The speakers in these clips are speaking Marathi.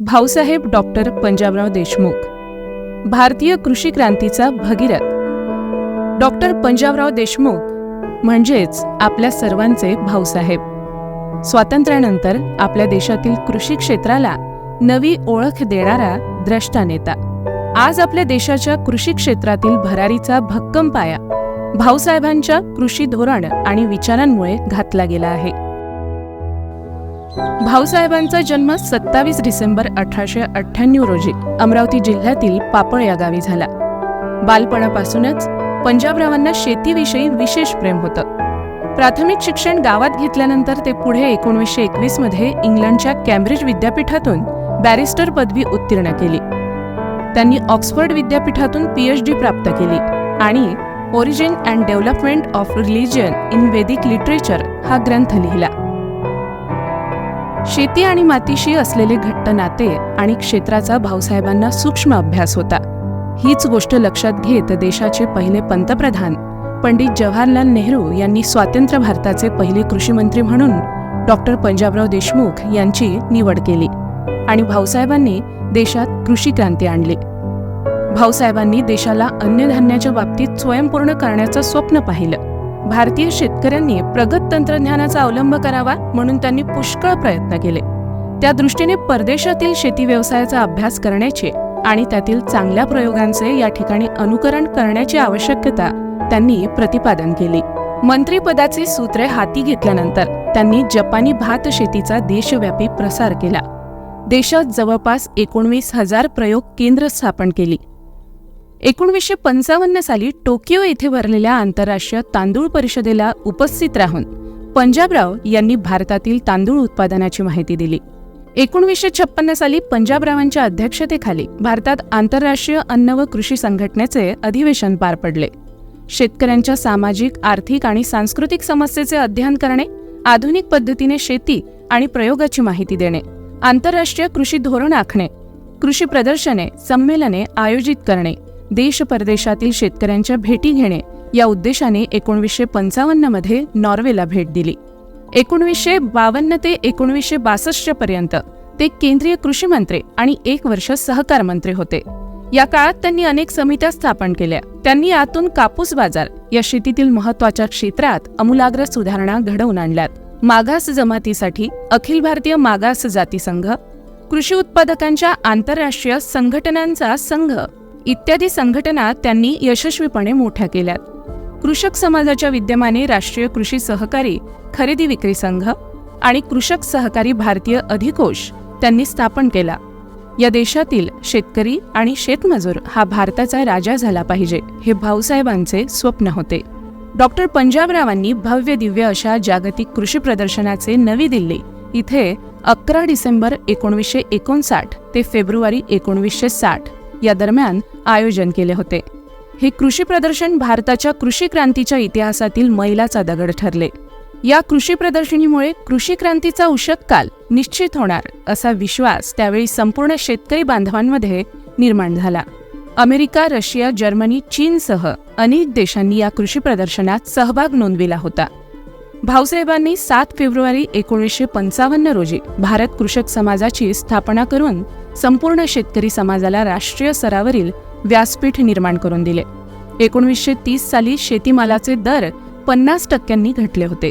भाऊसाहेब डॉक्टर पंजाबराव देशमुख, भारतीय कृषी क्रांतीचा भगीरथ. डॉक्टर पंजाबराव देशमुख म्हणजेच आपल्या सर्वांचे भाऊसाहेब. स्वातंत्र्यानंतर आपल्या देशातील कृषी क्षेत्राला नवी ओळख देणारा द्रष्टा नेता. आज आपल्या देशाच्या कृषी क्षेत्रातील भरारीचा भक्कम पाया भाऊसाहेबांच्या कृषी धोरण आणि विचारांमुळे घातला गेला आहे. भाऊसाहेबांचा जन्म 27 डिसेंबर 1898 रोजी अमरावती जिल्ह्यातील पापळ या गावी झाला. बालपणापासूनच पंजाबरावांना शेतीविषयी विशेष प्रेम होतं. प्राथमिक शिक्षण गावात घेतल्यानंतर ते पुढे 1921 मध्ये इंग्लंडच्या कॅम्ब्रिज विद्यापीठातून बॅरिस्टर पदवी उत्तीर्ण केली. त्यांनी ऑक्सफर्ड विद्यापीठातून PhD प्राप्त केली आणि origin and development of religion in Vedic literature हा ग्रंथ लिहिला. शेती आणि मातीशी असलेले घट्ट नाते आणि क्षेत्राचा भाऊसाहेबांना सूक्ष्म अभ्यास होता. हीच गोष्ट लक्षात घेत देशाचे पहिले पंतप्रधान पंडित जवाहरलाल नेहरू यांनी स्वतंत्र भारताचे पहिले कृषी मंत्री म्हणून डॉक्टर पंजाबराव देशमुख यांची निवड केली आणि भाऊसाहेबांनी देशात कृषी क्रांती आणली. भाऊसाहेबांनी देशाला अन्नधान्याच्या बाबतीत स्वयंपूर्ण करण्याचं स्वप्न पाहिलं. भारतीय शेतकऱ्यांनी प्रगत तंत्रज्ञानाचा अवलंब करावा म्हणून त्यांनी पुष्कळ प्रयत्न केले. त्या दृष्टीने परदेशातील शेती व्यवसायाचा अभ्यास करण्याची आणि त्यातील चांगल्या प्रयोगांचे या ठिकाणी अनुकरण करण्याची आवश्यकता त्यांनी प्रतिपादन केली. मंत्रिपदाचे सूत्रे हाती घेतल्यानंतर त्यांनी जपानी भात शेतीचा देशव्यापी प्रसार केला. देशात जवळपास 19,000 प्रयोग केंद्र स्थापन केली. 1955 साली टोकियो येथे भरलेल्या आंतरराष्ट्रीय तांदूळ परिषदेला उपस्थित राहून पंजाबराव यांनी भारतातील तांदूळ उत्पादनाची माहिती दिली. 1956 साली पंजाबरावांच्या अध्यक्षतेखाली भारतात आंतरराष्ट्रीय अन्न व कृषी संघटनेचे अधिवेशन पार पडले. शेतकऱ्यांच्या सामाजिक, आर्थिक आणि सांस्कृतिक समस्येचे अध्ययन करणे, आधुनिक पद्धतीने शेती आणि प्रयोगाची माहिती देणे, आंतरराष्ट्रीय कृषी धोरण आखणे, कृषी प्रदर्शने, संमेलने आयोजित करणे, देश परदेशातील शेतकऱ्यांच्या भेटी घेणे या उद्देशाने 1955 मध्ये नॉर्वेला भेट दिली. 1952 ते 1962 पर्यंत ते केंद्रीय कृषी मंत्री आणि 1 वर्ष सहकार मंत्री होते. या काळात त्यांनी अनेक समित्या स्थापन केल्या. त्यांनी यातून कापूस बाजार या शेतीतील महत्त्वाच्या क्षेत्रात आमूलाग्र सुधारणा घडवून आणल्यात. मागास जमातीसाठी अखिल भारतीय मागास जाती संघ, कृषी उत्पादकांच्या आंतरराष्ट्रीय संघटनांचा संघ इत्यादी संघटना त्यांनी यशस्वीपणे मोठ्या केल्यात. कृषक समाजाच्या विद्यमाने राष्ट्रीय कृषी सहकारी खरेदी विक्री संघ आणि कृषक सहकारी भारतीय अधिकोष त्यांनी स्थापन केला. या देशातील शेतकरी आणि शेतमजूर हा भारताचा राजा झाला पाहिजे हे भाऊसाहेबांचे स्वप्न होते. डॉक्टर पंजाबरावांनी भव्य दिव्य अशा जागतिक कृषी प्रदर्शनाचे नवी दिल्ली इथे 11 डिसेंबर 1959 ते फेब्रुवारी 1960 या दरम्यान आयोजन केले होते. हे कृषी प्रदर्शन भारताच्या कृषी क्रांतीच्या इतिहासातील मैलाचा दगड ठरले. या कृषी प्रदर्शनीमुळे कृषी क्रांतीचा उषःकाल निश्चित होणार असा विश्वास त्यावेळी संपूर्ण शेतकरी बांधवांमध्ये निर्माण झाला. अमेरिका, रशिया, जर्मनी, चीनसह अनेक देशांनी या कृषी प्रदर्शनात सहभाग नोंदविला होता. भाऊसाहेबांनी 7 फेब्रुवारी 1955 रोजी भारत कृषक समाजाची स्थापना करून संपूर्ण शेतकरी समाजाला राष्ट्रीय स्तरावरील व्यासपीठ निर्माण करून दिले. 1930 साली शेतीमालाचे दर 50% घटले होते.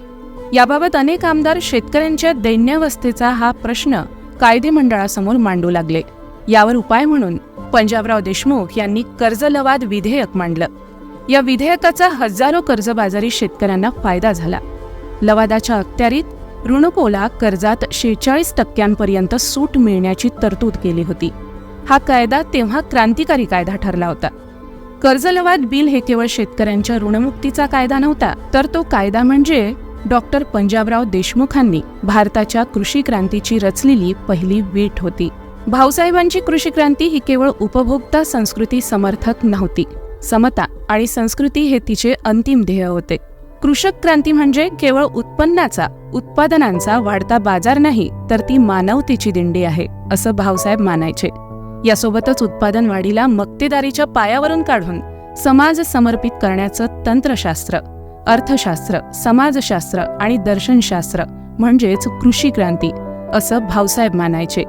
याबाबत अनेक आमदार शेतकऱ्यांच्या दैन्यावस्थेचा हा प्रश्न कायदेमंडळासमोर मांडू लागले. यावर उपाय म्हणून पंजाबराव देशमुख यांनी कर्जलवाद विधेयक मांडलं. या विधेयकाचा हजारो कर्जबाजारी शेतकऱ्यांना फायदा झाला. लवादाच्या अखत्यारीत ऋणकोला कर्जात 46% सूट मिळण्याची तरतूद केली होती. हा कायदा तेव्हा क्रांतिकारी कायदा ठरला होता. कर्जलवाद बिल हे केवळ शेतकऱ्यांच्या ऋणमुक्तीचा कायदा नव्हता, तर तो कायदा म्हणजे डॉक्टर पंजाबराव देशमुखांनी भारताच्या कृषी क्रांतीची रचलेली पहिली वीट होती. भाऊसाहेबांची कृषी क्रांती ही केवळ उपभोक्ता संस्कृती समर्थक नव्हती. समता आणि संस्कृती हे तिचे अंतिम ध्येय होते. कृषक क्रांती म्हणजे केवळ उत्पन्नाचा, उत्पादनांचा वाढता बाजार नाही, तर ती मानवतेची दिंडी आहे असं भाऊसाहेब मानायचे. यासोबतच उत्पादन वाढीला मक्तेदारीच्या पायावरून काढून समाज समर्पित करण्याचं तंत्रशास्त्र, अर्थशास्त्र, समाजशास्त्र आणि दर्शनशास्त्र म्हणजेच कृषी क्रांती असं भाऊसाहेब मानायचे.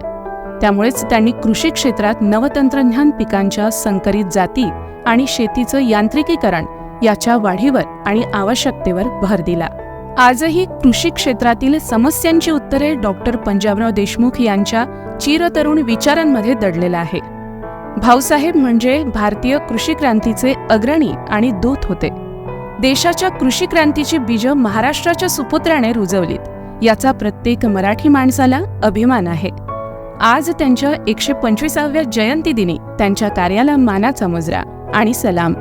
त्यामुळेच त्यांनी कृषी क्षेत्रात नवतंत्रज्ञान, पिकांच्या संकरित जाती आणि शेतीचं यांत्रिकीकरण याच्या वाढीवर आणि आवश्यकतेवर भर दिला. आजही कृषी क्षेत्रातील समस्यांची उत्तरे डॉक्टर पंजाबराव देशमुख यांच्या चिरतरुण विचारांमध्ये दडलेलं आहे. भाऊसाहेब म्हणजे भारतीय कृषी क्रांतीचे अग्रणी आणि दूत होते. देशाच्या कृषी क्रांतीची बीजं महाराष्ट्राच्या सुपुत्राने रुजवलीत याचा प्रत्येक मराठी माणसाला अभिमान आहे. आज त्यांच्या 125व्या जयंती दिनी त्यांच्या कार्याला मानाचा मुजरा आणि सलाम.